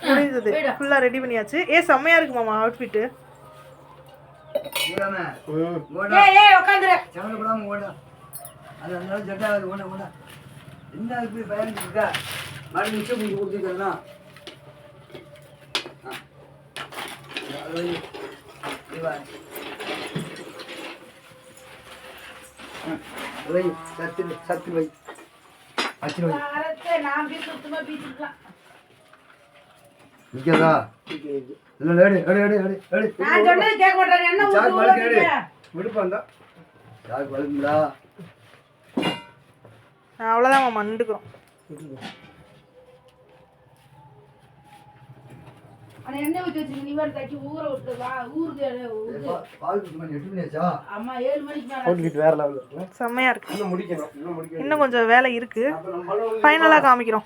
முடிஞ்சது. ஃபுல்லா ரெடி பண்ணியாச்சு. செம்மையா இருக்கு மாமா அவுட்ஃபிட். ஏய் உட்கார்ந்துரு. சமணப்படாம ஓடா. அது அதனால ஜட்டா அது ஓடா. என்ன இப்படி பயந்து இருக்கா? மாடி நிச்சயம் பண்ணி கொடுத்துக்கறனா. வை சத்து வை அச்சு வை நான் பீச் சுத்தமா பீச்சுக்கலாம் நிக்கதா இல்ல எடு நான் சொன்னது கேட்க மாட்டேன் என்ன சாக் வளக்கு எடு விடுப்பாந்தா சாக் வளக்குடா அவ்வளவுதான் மாமா நின்னுக்குறோம் அண்ணா என்ன ஊத்தி வச்சிருக்க நீ வேற தட்டி ஊற விட்டு வா ஊருக்கு பால் குடி மணி 8 மணியாச்சா அம்மா 7 மணிக்கு மேல போட்டுக்கிட்டு வேற லெவல்ல இருக்கு. செம்மையா இருக்கு. இன்னும் முடிக்கணும். இன்னும் கொஞ்சம் வேலை இருக்கு. ஃபைனலா காமிக்கிறோம்.